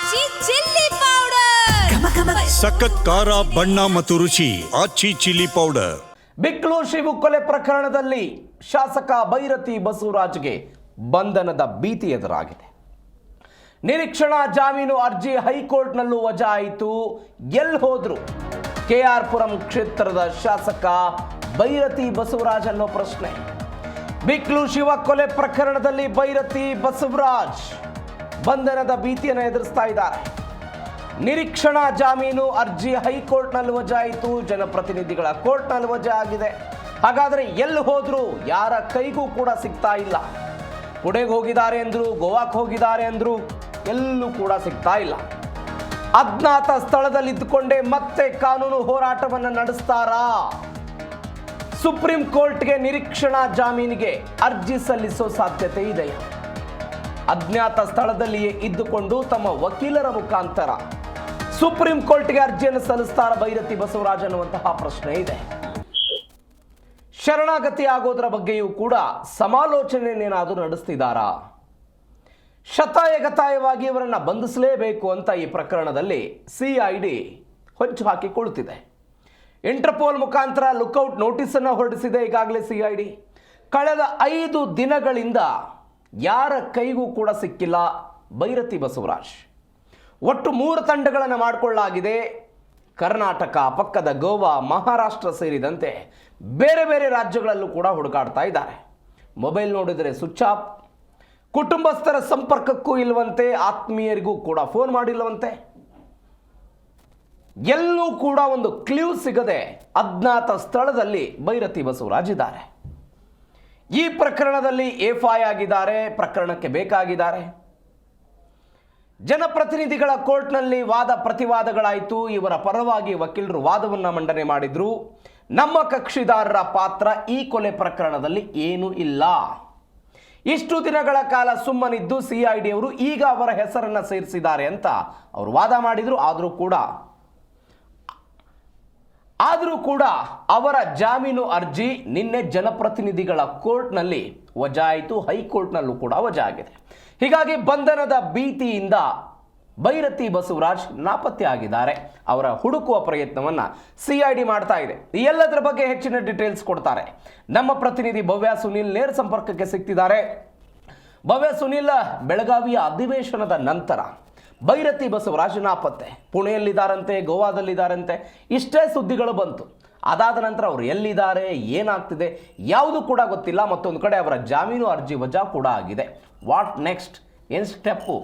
ಆಚಿ chilli powder ಸಖತ್ ಖಾರ ಬಣ್ಣ ಮತ್ತು ರುಚಿ ಆಚಿ ಚಿಲ್ಲಿ ಪೌಡರ್. ಬಿಕ್ಲೂರು ಶಿವು ಕೊಲೆ ಪ್ರಕರಣದಲ್ಲಿ ಶಾಸಕ ಬೈರತಿ ಬಸವರಾಜ್ಗೆ ಬಂಧನದ ಭೀತಿ ಎದುರಾಗಿದೆ. ನಿರೀಕ್ಷಣಾ ಜಾಮೀನು ಅರ್ಜಿ ಹೈಕೋರ್ಟ್ನಲ್ಲೂ ವಜಾ ಆಯಿತು. ಎಲ್ಲಿ ಹೋದ್ರು ಕೆಆರ್ ಪುರಂ ಕ್ಷೇತ್ರದ ಶಾಸಕ ಬೈರತಿ ಬಸವರಾಜ್ ಅನ್ನೋ ಪ್ರಶ್ನೆ. ಬಿಕ್ಲೂರು ಶಿವ ಕೊಲೆ ಪ್ರಕರಣದಲ್ಲಿ ಬೈರತಿ ಬಸವರಾಜ್ ಬಂಧನದ ಭೀತಿಯನ್ನು ಎದುರಿಸ್ತಾ ಇದ್ದಾರೆ. ನಿರೀಕ್ಷಣಾ ಜಾಮೀನು ಅರ್ಜಿ ಹೈಕೋರ್ಟ್ನಲ್ಲಿ ವಜಾ ಆಯಿತು, ಜನಪ್ರತಿನಿಧಿಗಳ ಕೋರ್ಟ್ನಲ್ಲಿ ವಜಾ ಆಗಿದೆ. ಹಾಗಾದರೆ ಎಲ್ಲಿ ಹೋದ್ರು ಯಾರ ಕೈಗೂ ಕೂಡ ಸಿಗ್ತಾ ಇಲ್ಲ. ಪುಣೆಗೆ ಹೋಗಿದ್ದಾರೆ ಅಂದ್ರು, ಗೋವಾಕ್ಕೆ ಹೋಗಿದ್ದಾರೆ ಅಂದ್ರು, ಎಲ್ಲೂ ಕೂಡ ಸಿಗ್ತಾ ಇಲ್ಲ. ಅಜ್ಞಾತ ಸ್ಥಳದಲ್ಲಿ ಇದ್ದುಕೊಂಡೇ ಮತ್ತೆ ಕಾನೂನು ಹೋರಾಟವನ್ನು ನಡೆಸ್ತಾರಾ? ಸುಪ್ರೀಂ ಕೋರ್ಟ್ಗೆ ನಿರೀಕ್ಷಣಾ ಜಾಮೀನಿಗೆ ಅರ್ಜಿ ಸಲ್ಲಿಸೋ ಸಾಧ್ಯತೆ ಇದೆ. ಅಜ್ಞಾತ ಸ್ಥಳದಲ್ಲಿಯೇ ಇದ್ದುಕೊಂಡು ತಮ್ಮ ವಕೀಲರ ಮುಖಾಂತರ ಸುಪ್ರೀಂ ಕೋರ್ಟ್ಗೆ ಅರ್ಜಿಯನ್ನು ಸಲ್ಲಿಸ್ತಾರ ಬೈರತಿ ಬಸವರಾಜ್ ಅನ್ನುವಂತಹ ಪ್ರಶ್ನೆ ಇದೆ. ಶರಣಾಗತಿ ಆಗೋದರ ಬಗ್ಗೆಯೂ ಕೂಡ ಸಮಾಲೋಚನೆಯೇನಾದರೂ ನಡೆಸ್ತಿದ್ದಾರಾ? ಶತಾಯಗತಾಯವಾಗಿ ಇವರನ್ನ ಬಂಧಿಸಲೇಬೇಕು ಅಂತ ಈ ಪ್ರಕರಣದಲ್ಲಿ ಸಿಐಡಿ ಹೊಂಚು ಹಾಕಿಕೊಳ್ಳುತ್ತಿದೆ. ಇಂಟರ್ಪೋಲ್ ಮುಖಾಂತರ ಲುಕ್ಔಟ್ ನೋಟಿಸ್ ಅನ್ನು ಹೊರಡಿಸಿದೆ ಈಗಾಗಲೇ ಸಿಐಡಿ. ಕಳೆದ 5 ದಿನಗಳಿಂದ ಯಾರ ಕೈಗೂ ಕೂಡ ಸಿಕ್ಕಿಲ್ಲ ಬೈರತಿ ಬಸವರಾಜ್. ಒಟ್ಟು 3 ತಂಡಗಳನ್ನು ಮಾಡಿಕೊಳ್ಳಲಾಗಿದೆ. ಕರ್ನಾಟಕ, ಪಕ್ಕದ ಗೋವಾ, ಮಹಾರಾಷ್ಟ್ರ ಸೇರಿದಂತೆ ಬೇರೆ ಬೇರೆ ರಾಜ್ಯಗಳಲ್ಲೂ ಕೂಡ ಹುಡುಕಾಡ್ತಾ ಇದ್ದಾರೆ. ಮೊಬೈಲ್ ನೋಡಿದರೆ ಸ್ವಿಚ್ ಆಫ್, ಕುಟುಂಬಸ್ಥರ ಸಂಪರ್ಕಕ್ಕೂ ಇಲ್ಲವಂತೆ, ಆತ್ಮೀಯರಿಗೂ ಕೂಡ ಫೋನ್ ಮಾಡಿಲ್ಲವಂತೆ. ಎಲ್ಲೂ ಕೂಡ ಒಂದು ಕ್ಲೂ ಸಿಗದೆ ಅಜ್ಞಾತ ಸ್ಥಳದಲ್ಲಿ ಬೈರತಿ ಬಸವರಾಜ್ ಇದ್ದಾರೆ. ಈ ಪ್ರಕರಣದಲ್ಲಿ ಎಫ್ಐ ಆಗಿದ್ದಾರೆ, ಪ್ರಕರಣಕ್ಕೆ ಬೇಕಾಗಿದ್ದಾರೆ. ಜನಪ್ರತಿನಿಧಿಗಳ ಕೋರ್ಟ್ನಲ್ಲಿ ವಾದ ಪ್ರತಿವಾದಗಳಾಯಿತು. ಇವರ ಪರವಾಗಿ ವಕೀಲರು ವಾದವನ್ನು ಮಂಡನೆ ಮಾಡಿದ್ರು. ನಮ್ಮ ಕಕ್ಷಿದಾರರ ಪಾತ್ರ ಈ ಕೊಲೆ ಪ್ರಕರಣದಲ್ಲಿ ಏನೂ ಇಲ್ಲ. ಇಷ್ಟು ದಿನಗಳ ಕಾಲ ಸುಮ್ಮನಿದ್ದು ಸಿಐಡಿ ಅವರು ಈಗ ಅವರ ಹೆಸರನ್ನು ಸೇರಿಸಿದ್ದಾರೆ ಅಂತ ಅವರು ವಾದ ಮಾಡಿದ್ರು. ಆದರೂ ಕೂಡ ಅವರ ಜಾಮೀನು ಅರ್ಜಿ ನಿನ್ನೆ ಜನಪ್ರತಿನಿಧಿಗಳ ಕೋರ್ಟ್ನಲ್ಲಿ ವಜಾ ಆಯಿತು, ಹೈಕೋರ್ಟ್ನಲ್ಲೂ ಕೂಡ ವಜಾ ಆಗಿದೆ. ಹೀಗಾಗಿ ಬಂಧನದ ಭೀತಿಯಿಂದ ಬೈರತಿ ಬಸವರಾಜ್ ನಾಪತ್ತೆ ಆಗಿದ್ದಾರೆ. ಅವರ ಹುಡುಕುವ ಪ್ರಯತ್ನವನ್ನು ಸಿಐಡಿ ಮಾಡ್ತಾ ಇದೆ. ಈ ಎಲ್ಲದರ ಬಗ್ಗೆ ಹೆಚ್ಚಿನ ಡೀಟೇಲ್ಸ್ ಕೊಡ್ತಾರೆ ನಮ್ಮ ಪ್ರತಿನಿಧಿ ಭವ್ಯ ಸುನಿಲ್. ನೇರ ಸಂಪರ್ಕಕ್ಕೆ ಸಿಗ್ತಿದ್ದಾರೆ. ಭವ್ಯ ಸುನಿಲ್, ಬೆಳಗಾವಿಯ ಅಧಿವೇಶನದ ನಂತರ ಬೈರತಿ ಬಸವರಾಜ್ ನಾಪತ್ತೆ, ಪುಣೆಯಲ್ಲಿದ್ದಾರಂತೆ, ಗೋವಾದಲ್ಲಿದ್ದಾರಂತೆ, ಇಷ್ಟೇ ಸುದ್ದಿಗಳು ಬಂತು. ಅದಾದ ನಂತರ ಅವರು ಎಲ್ಲಿದ್ದಾರೆ, ಏನಾಗ್ತಿದೆ ಯಾವುದು ಕೂಡ ಗೊತ್ತಿಲ್ಲ. ಮತ್ತೊಂದು ಕಡೆ ಅವರ ಜಾಮೀನು ಅರ್ಜಿ ವಜಾ ಕೂಡ ಆಗಿದೆ. What next? ಏನು ಸ್ಟೆಪ್ಪು?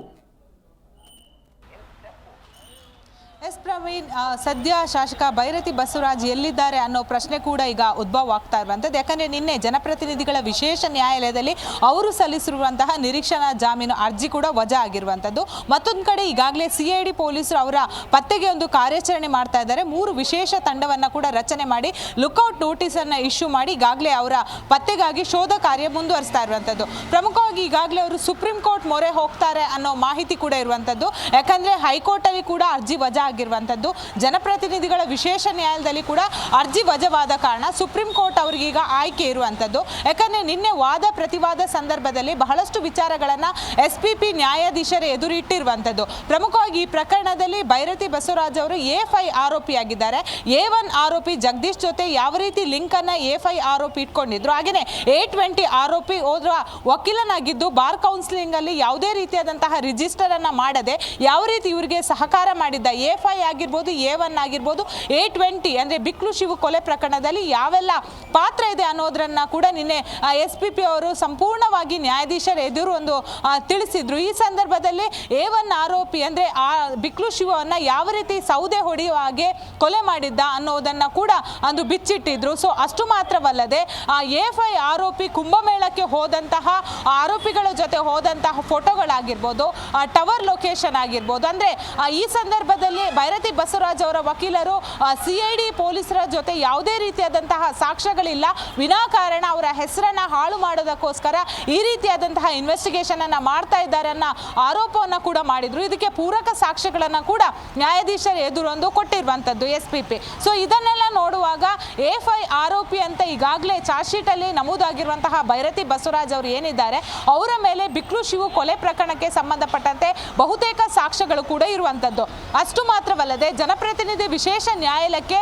ಎಸ್ ಪ್ರವೀಣ್, ಸದ್ಯ ಶಾಸಕ ಬೈರತಿ ಬಸವರಾಜ್ ಎಲ್ಲಿದ್ದಾರೆ ಅನ್ನೋ ಪ್ರಶ್ನೆ ಕೂಡ ಈಗ ಉದ್ಭವ ಆಗ್ತಾ ಇರುವಂಥದ್ದು. ಯಾಕಂದರೆ ನಿನ್ನೆ ಜನಪ್ರತಿನಿಧಿಗಳ ವಿಶೇಷ ನ್ಯಾಯಾಲಯದಲ್ಲಿ ಅವರು ಸಲ್ಲಿಸಿರುವಂತಹ ನಿರೀಕ್ಷಣಾ ಜಾಮೀನು ಅರ್ಜಿ ಕೂಡ ವಜಾ ಆಗಿರುವಂಥದ್ದು. ಮತ್ತೊಂದು ಕಡೆ ಈಗಾಗಲೇ ಸಿಐಡಿ ಪೊಲೀಸರು ಅವರ ಪತ್ತೆಗೆ ಒಂದು ಕಾರ್ಯಾಚರಣೆ ಮಾಡ್ತಾ ಇದ್ದಾರೆ. 3 ವಿಶೇಷ ತಂಡವನ್ನು ಕೂಡ ರಚನೆ ಮಾಡಿ ಲುಕ್ಔಟ್ ನೋಟಿಸನ್ನು ಇಶ್ಯೂ ಮಾಡಿ ಈಗಾಗಲೇ ಅವರ ಪತ್ತೆಗಾಗಿ ಶೋಧ ಕಾರ್ಯ ಮುಂದುವರಿಸ್ತಾ ಇರುವಂಥದ್ದು. ಪ್ರಮುಖವಾಗಿ ಈಗಾಗಲೇ ಅವರು ಸುಪ್ರೀಂ ಕೋರ್ಟ್ ಮೊರೆ ಹೋಗ್ತಾರೆ ಅನ್ನೋ ಮಾಹಿತಿ ಕೂಡ ಇರುವಂಥದ್ದು. ಯಾಕಂದರೆ ಹೈಕೋರ್ಟಲ್ಲಿ ಕೂಡ ಅರ್ಜಿ ವಜಾ ಆಗಿರುವಂಥದ್ದು. ಜನಪ್ರತಿನಿಧಿಗಳ ವಿಶೇಷ ನ್ಯಾಯಾಲಯದಲ್ಲಿ ಕೂಡ ಅರ್ಜಿ ವಜಾವಾದ ಕಾರಣ ಸುಪ್ರೀಂ ಕೋರ್ಟ್ ಅವರಿಗೀಗ ಆಯ್ಕೆ ಇರುವಂಥದ್ದು. ಯಾಕಂದರೆ ನಿನ್ನೆ ವಾದ ಪ್ರತಿವಾದ ಸಂದರ್ಭದಲ್ಲಿ ಬಹಳಷ್ಟು ವಿಚಾರಗಳನ್ನು SPP ನ್ಯಾಯಾಧೀಶರೇ ಎದುರಿಟ್ಟಿರುವಂಥದ್ದು. ಪ್ರಮುಖವಾಗಿ ಈ ಪ್ರಕರಣದಲ್ಲಿ ಬೈರತಿ ಬಸವರಾಜ್ ಅವರು ಎಫ್ಐ ಆರೋಪಿಯಾಗಿದ್ದಾರೆ. A1 ಆರೋಪಿ ಜಗದೀಶ್ ಜೊತೆ ಯಾವ ರೀತಿ ಲಿಂಕ್ ಅನ್ನ ಎಫ್ಐ ಆರೋಪಿ ಇಟ್ಕೊಂಡಿದ್ರು, ಹಾಗೆಯೇ A20 ಆರೋಪಿ ಹೋದ್ರ ವಕೀಲನಾಗಿದ್ದು ಬಾರ್ ಕೌನ್ಸಿಲಿಂಗ್ ಅಲ್ಲಿ ಯಾವುದೇ ರೀತಿಯಾದಂತಹ ರಿಜಿಸ್ಟರ್ ಅನ್ನ ಮಾಡದೆ ಯಾವ ರೀತಿ ಇವರಿಗೆ ಸಹಕಾರ ಮಾಡಿದ್ದ ಎಫ್ಐ ಆಗಿರ್ಬೋದು, A1 ಆಗಿರ್ಬೋದು, A20 ಅಂದರೆ ಬಿಕ್ಲೂರು ಶಿವು ಕೊಲೆ ಪ್ರಕರಣದಲ್ಲಿ ಯಾವೆಲ್ಲ ಪಾತ್ರ ಇದೆ ಅನ್ನೋದನ್ನ ಕೂಡ ನಿನ್ನೆ SPP ಅವರು ಸಂಪೂರ್ಣವಾಗಿ ನ್ಯಾಯಾಧೀಶರ ಎದುರು ಒಂದು ತಿಳಿಸಿದ್ರು. ಈ ಸಂದರ್ಭದಲ್ಲಿ A1 ಆರೋಪಿ ಅಂದರೆ ಆ ಬಿಕ್ಲೂರು ಶಿವನ್ನ ಯಾವ ರೀತಿ ಸೌದೆ ಹೊಡೆಯುವ ಹಾಗೆ ಕೊಲೆ ಮಾಡಿದ್ದ ಅನ್ನೋದನ್ನ ಕೂಡ ಅಂದು ಬಿಚ್ಚಿಟ್ಟಿದ್ರು. ಸೊ ಅಷ್ಟು ಮಾತ್ರವಲ್ಲದೆ ಆ ಎಫ್ಐ ಆರೋಪಿ ಕುಂಭಮೇಳಕ್ಕೆ ಹೋದಂತಹ ಆರೋಪಿಗಳ ಜೊತೆ ಹೋದಂತಹ ಫೋಟೋಗಳಾಗಿರ್ಬೋದು, ಟವರ್ ಲೊಕೇಶನ್ ಆಗಿರ್ಬೋದು, ಅಂದರೆ ಈ ಸಂದರ್ಭದಲ್ಲಿ ಬೈರತಿ ಭೈರತಿ ಬಸವರಾಜ್ ಅವರ ವಕೀಲರು CID ಪೊಲೀಸರ ಜೊತೆ ಯಾವುದೇ ರೀತಿಯಾದಂತಹ ಸಾಕ್ಷ್ಯಗಳಿಲ್ಲ, ವಿನಾಕಾರಣ ಅವರ ಹೆಸರನ್ನ ಹಾಳು ಮಾಡೋದಕ್ಕೋಸ್ಕರ ಈ ರೀತಿಯಾದಂತಹ ಇನ್ವೆಸ್ಟಿಗೇಷನ್ ಅನ್ನ ಮಾಡ್ತಾ ಇದ್ದಾರೆ ಅನ್ನೋ ಆರೋಪವನ್ನ ಕೂಡ ಮಾಡಿದ್ರು. ಇದಕ್ಕೆ ಪೂರಕ ಸಾಕ್ಷ್ಯಗಳನ್ನ ಕೂಡ ನ್ಯಾಯಾಧೀಶರ ಎದುರೊಂದು ಕೊಟ್ಟಿರುವಂತದ್ದು SPP. ಸೊ ಇದನ್ನೆಲ್ಲ ನೋಡುವಾಗ A5 ಆರೋಪಿ ಅಂತ ಈಗಾಗಲೇ ಚಾರ್ಜ್ ಶೀಟ್ ಅಲ್ಲಿ ನಮೂದಾಗಿರುವಂತಹ ಭೈರತಿ ಬಸವರಾಜ್ ಅವರು ಏನಿದ್ದಾರೆ ಅವರ ಮೇಲೆ ಬಿಕ್ಲು ಶಿವು ಕೊಲೆ ಪ್ರಕರಣಕ್ಕೆ ಸಂಬಂಧಪಟ್ಟಂತೆ ಬಹುತೇಕ ಸಾಕ್ಷ್ಯಗಳು ಕೂಡ ಇರುವಂತದ್ದು. ಅಷ್ಟು ಮಾತ್ರವಲ್ಲದೆ ಜನಪ್ರತಿನಿಧಿ ವಿಶೇಷ ನ್ಯಾಯಾಲಯಕ್ಕೆ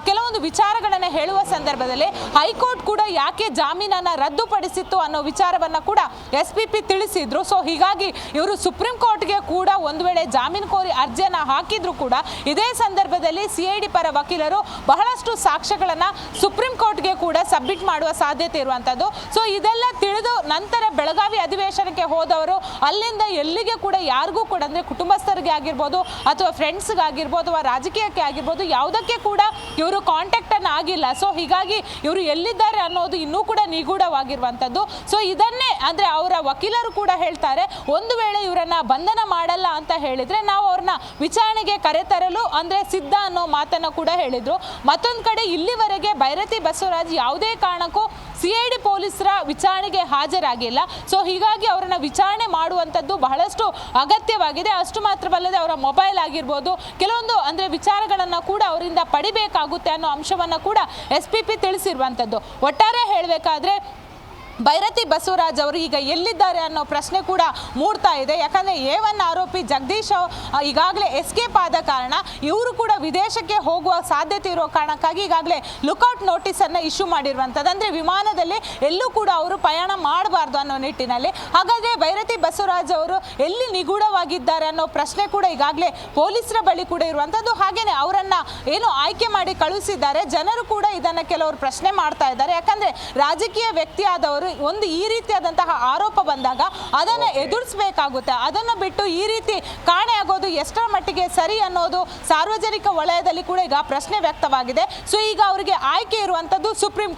ಕೆಲವೊಂದು ವಿಚಾರಗಳನ್ನು ಹೇಳುವ ಸಂದರ್ಭದಲ್ಲಿ ಹೈಕೋರ್ಟ್ ಕೂಡ ಯಾಕೆ ಜಾಮೀನನ್ನ ರದ್ದುಪಡಿಸಿತ್ತು ಅನ್ನೋ ವಿಚಾರವನ್ನ ಕೂಡ SPP ತಿಳಿಸಿದ್ರು. ಸೊ ಹೀಗಾಗಿ ಇವರು ಸುಪ್ರೀಂ ಕೋರ್ಟ್ಗೆ ಕೂಡ ಒಂದು ವೇಳೆ ಜಾಮೀನು ಕೋರಿ ಅರ್ಜಿಯನ್ನ ಹಾಕಿದ್ರು ಕೂಡ ಇದೇ ಸಂದರ್ಭದಲ್ಲಿ CID ಪರ ವಕೀಲರು ಬಹಳಷ್ಟು ಸಾಕ್ಷ್ಯಗಳನ್ನ ಸುಪ್ರೀಂ ಕೋರ್ಟ್ಗೆ ಕೂಡ ಸಬ್ಮಿಟ್ ಮಾಡುವ ಸಾಧ್ಯತೆ ಇರುವಂತದ್ದು. ಸೊ ಇದೆಲ್ಲ ತಿಳಿದು ನಂತರ ಬೆಳಗಾವಿ ಅಧಿವೇಶನಕ್ಕೆ ಹೋದವರು ಅಲ್ಲಿಂದ ಎಲ್ಲಿಗೆ ಕೂಡ ಯಾರಿಗೂ ಕೂಡ ಅಂದ್ರೆ ಕುಟುಂಬಸ್ಥರಿಗೆ ಆಗಿರ್ಬೋದು ಅಥವಾ ಫ್ರೆಂಡ್ಸ್ಗೆ ಆಗಿರ್ಬೋದು ಅಥವಾ ರಾಜಕೀಯಕ್ಕೆ ಆಗಿರ್ಬೋದು ಯಾವುದಕ್ಕೆ ಕೂಡ ಇವರು ಕಾಂಟ್ಯಾಕ್ಟ್ ಅನ್ನ ಆಗಿಲ್ಲ. ಸೊ ಹೀಗಾಗಿ ಇವರು ಎಲ್ಲಿದ್ದಾರೆ ಅನ್ನೋದು ಇನ್ನೂ ಕೂಡ ನಿಗೂಢವಾಗಿರುವಂತದ್ದು. ಸೊ ಇದನ್ನೇ ಅಂದ್ರೆ ಅವರ ವಕೀಲರು ಕೂಡ ಹೇಳ್ತಾರೆ, ಒಂದು ವೇಳೆ ಇವರನ್ನ ಬಂಧನ ಮಾಡಲ್ಲ ಅಂತ ಹೇಳಿದ್ರೆ ನಾವು ಅವ್ರನ್ನ ವಿಚಾರಣೆಗೆ ಕರೆತರಲು ಅಂದ್ರೆ ಸಿದ್ಧ ಅನ್ನೋ ಮಾತನ್ನ ಕೂಡ ಹೇಳಿದ್ರು. ಮತ್ತೊಂದು ಕಡೆ ಇಲ್ಲಿವರೆಗೆ ಭೈರತಿ ಬಸವರಾಜ್ ಯಾವುದೇ ಕಾರಣಕ್ಕೂ CID ಪೊಲೀಸರ ವಿಚಾರಣೆಗೆ ಹಾಜರಾಗಿಲ್ಲ. ಸೊ ಹೀಗಾಗಿ ಅವರನ್ನ ವಿಚಾರಣೆ ಮಾಡುವಂಥದ್ದು ಬಹಳಷ್ಟು ಅಗತ್ಯವಾಗಿದೆ. ಅಷ್ಟು ಮಾತ್ರವಲ್ಲದೆ ಅವರ ಮೊಬೈಲ್ ಆಗಿರ್ಬೋದು ಕೆಲವೊಂದು ಅಂದ್ರೆ ವಿಚಾರಗಳನ್ನ ಕೂಡ ಅವರಿಂದ ಪಡಿಬೇಕಾಗುತ್ತೆ ಅನ್ನೋ ಅಂಶವನ್ನ ಕೂಡ SPP ತಿಳಿಸಿರುವಂಥದ್ದು. ಒಟ್ಟಾರೆ ಹೇಳಬೇಕಾದ್ರೆ ಭೈರತಿ ಬಸವರಾಜ್ ಅವರು ಈಗ ಎಲ್ಲಿದ್ದಾರೆ ಅನ್ನೋ ಪ್ರಶ್ನೆ ಕೂಡ ಮೂಡ್ತಾ ಇದೆ. ಯಾಕಂದರೆ A1 ಆರೋಪಿ ಜಗದೀಶ್ ಈಗಾಗಲೇ ಎಸ್ಕೇಪ್ ಆದ ಕಾರಣ ಇವರು ಕೂಡ ವಿದೇಶಕ್ಕೆ ಹೋಗುವ ಸಾಧ್ಯತೆ ಇರೋ ಕಾರಣಕ್ಕಾಗಿ ಈಗಾಗಲೇ ಲುಕ್ಔಟ್ ನೋಟಿಸನ್ನು ಇಶ್ಯೂ ಮಾಡಿರುವಂಥದ್ದು. ಅಂದರೆ ವಿಮಾನದಲ್ಲಿ ಎಲ್ಲೂ ಕೂಡ ಅವರು ಪ್ರಯಾಣ ಮಾಡಬಾರ್ದು ಅನ್ನೋ ನಿಟ್ಟಿನಲ್ಲಿ. ಹಾಗಾದರೆ ಭೈರತಿ ಬಸವರಾಜ್ ಅವರು ಎಲ್ಲಿ ನಿಗೂಢವಾಗಿದ್ದಾರೆ ಅನ್ನೋ ಪ್ರಶ್ನೆ ಕೂಡ ಈಗಾಗಲೇ ಪೊಲೀಸರ ಬಳಿ ಕೂಡ ಇರುವಂಥದ್ದು. ಹಾಗೆಯೇ ಅವರನ್ನು ಏನು ಆಯ್ಕೆ ಮಾಡಿ ಕಳುಹಿಸಿದ್ದಾರೆ, ಜನರು ಕೂಡ ಇದನ್ನು ಕೆಲವರು ಪ್ರಶ್ನೆ ಮಾಡ್ತಾ ಇದ್ದಾರೆ. ಯಾಕಂದರೆ ರಾಜಕೀಯ ವ್ಯಕ್ತಿ ಆದವರು ಒಂದು ಈ ರೀತಿಯಾದಂತಹ ಆರೋಪ ಬಂದಾಗ ಅದನ್ನು ಎದುರಿಸಬೇಕಾಗುತ್ತೆ. ಅದನ್ನು ಬಿಟ್ಟು ಈ ರೀತಿ ಕಾಣೆಯಾಗೋದು ಎಷ್ಟರ ಮಟ್ಟಿಗೆ ಸರಿ ಅನ್ನೋದು ಸಾರ್ವಜನಿಕ ವಲಯದಲ್ಲಿ ಕೂಡ ಈಗ ಪ್ರಶ್ನೆ ವ್ಯಕ್ತವಾಗಿದೆ. ಸೊ ಈಗ ಅವರಿಗೆ ಆಯ್ಕೆ ಇರುವಂಥದ್ದು ಸುಪ್ರೀಂ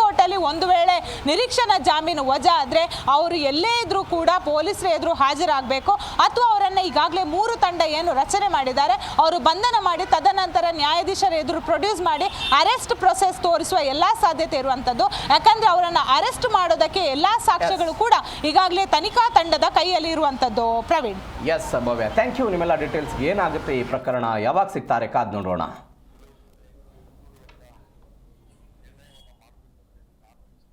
ಕೋರ್ಟ್ ಅಲ್ಲಿ ಒಂದು ವೇಳೆ ನಿರೀಕ್ಷಣಾ ಜಾಮೀನು ವಜಾ ಆದರೆ ಅವರು ಎಲ್ಲೇ ಇದ್ರೂ ಕೂಡ ಪೊಲೀಸರ ಎದುರು ಹಾಜರಾಗಬೇಕು, ಅಥವಾ ಅವರನ್ನು ಈಗಾಗಲೇ 3 ತಂಡ ಏನು ರಚನೆ ಮಾಡಿದ್ದಾರೆ ಅವರು ಬಂಧನ ಮಾಡಿ ತದನಂತರ ನ್ಯಾಯಾಧೀಶರ ಎದುರು ಪ್ರೊಡ್ಯೂಸ್ ಮಾಡಿ ಅರೆಸ್ಟ್ ಪ್ರೊಸೆಸ್ ತೋರಿಸುವ ಎಲ್ಲ ಸಾಧ್ಯತೆ ಇರುವಂಥದ್ದು. ಯಾಕಂದ್ರೆ ಅವರನ್ನು ಅರೆಸ್ಟ್ ಮಾಡೋದಕ್ಕೆ ಎಲ್ಲಾ ಸಾಕ್ಷ್ಯಗಳು ಕೂಡ ಈಗಾಗಲೇ ತನಿಖಾ ತಂಡದ ಕೈಯಲ್ಲಿ ಇರುವಂತದ್ದು. Praveen. Yes Bhavya, thank you. ನಿಮ್ಮೆಲ್ಲ ಡೀಟೇಲ್ಸ್ ಏನಾಗುತ್ತೆ ಈ ಪ್ರಕರಣ ಯಾವಾಗ ಸಿಗ್ತಾರೆ ಕಾದ್ ನೋಡೋಣ.